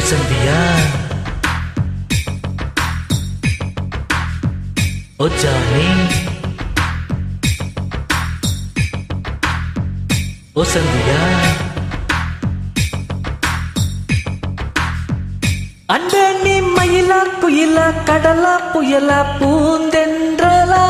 சந்தியா ஓ Johnny ஓ சந்தியா அன்பே நீ மயிலா குயிலா கடலா புயலா பூந்தென்றலா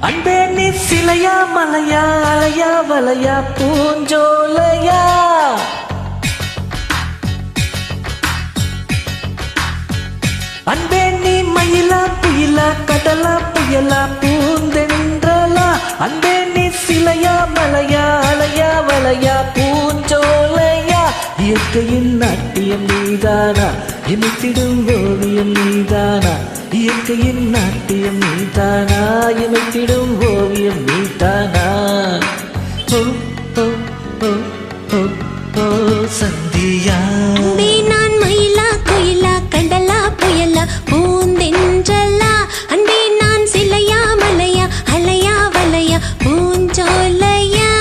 அன்பே நீ சிலையா மலையா அலையா வலையா பூஞ்சோலையா அன்பே நீ மயிலா குயிலா கடலா புயலா பூந்தென்றலா அன்பே நீ சிலையா மலையா அலையா வலையா பூஞ்சோலையா இயற்கையின் நாட்டியம் நீதானா இமைத்திடும் ஓவியம் நீதானா இயற்கையின் நாட்டியம் நீதானா இமைத்திடும் ஓவியம் நீதானா ஓ ஓ ஓ ஓ ஓ சந்தியா நான் மயிலா குயிலா கடலா புயலா பூந்தென்றலா அன்பே நான் சிலையா மலையா அலையா வலையா பூஞ்சோலையா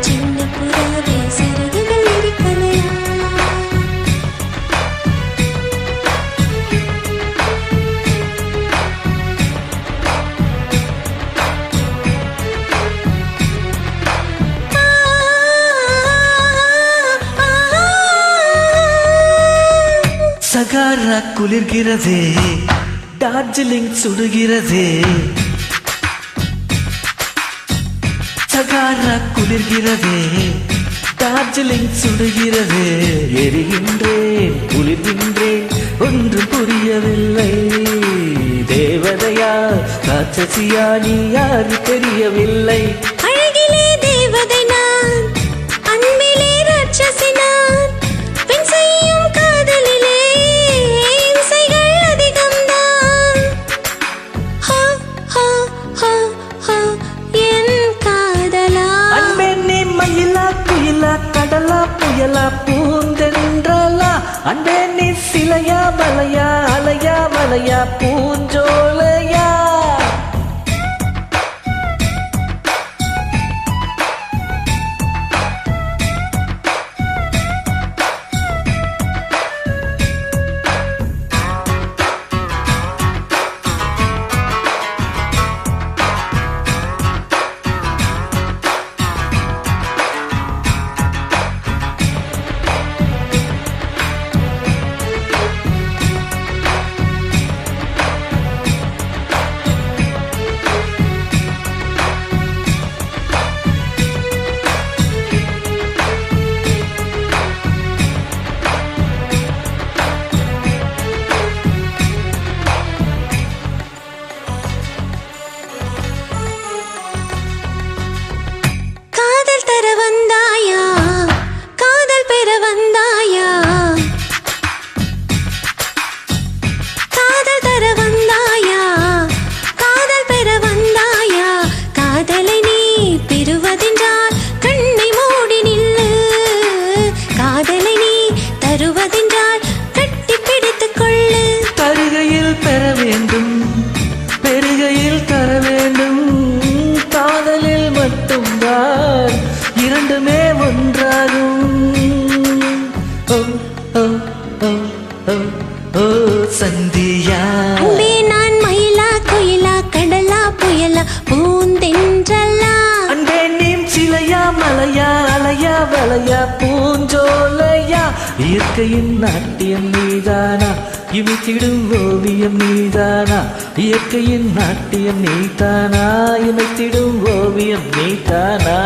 சின்ன புறாவே சிறகுகள் இருக்கலையா சகாரா குளிர்கிறதே டார்ஜிலிங் சுடுகிறதே சகாரா குளிர்கிறதே டார்ஜிலிங் சுடுகிறதே எரிகின்றேன் குளிர்கின்றேன் ஒன்று புரியவில்லை தேவதையா ராட்சசியா நீ யாரு தெரியவில்லை அழகிலே தேவதை நான் அன்பிலே ராட்சசி நான் பின் செய்யும் காதலிலே இம்சைகள் அதிகம்தான் ஹோ ஹோ ஹோ ஹோ என் காதலா அன்பே நீ மயிலா குயிலா கடலா புயலா பூந்தென்றலா அன்பே நீ சிலையா மலையா அலையா வலையா பூஞ்சோலையா பெருகையில் தர வேண்டும் காதலில் மட்டும்தான் இரண்டுமே ஒன்றாகும் ஓ ஓ ஓ ஓ ஓ சந்தியா அன்பே நான் மயிலா குயிலா கடலா புயலா பூந்தென்றலா அன்பே நீ சிலையா மலையா அலையா வலையா பூஞ்சோலையா இயற்கையின் நாட்டியம் நீதானா இமைத்திடும் ஓவியம் நீதானா இயற்கையின் நாட்டியம் நீதானா இமைத்திடும் ஓவியம் நீதானா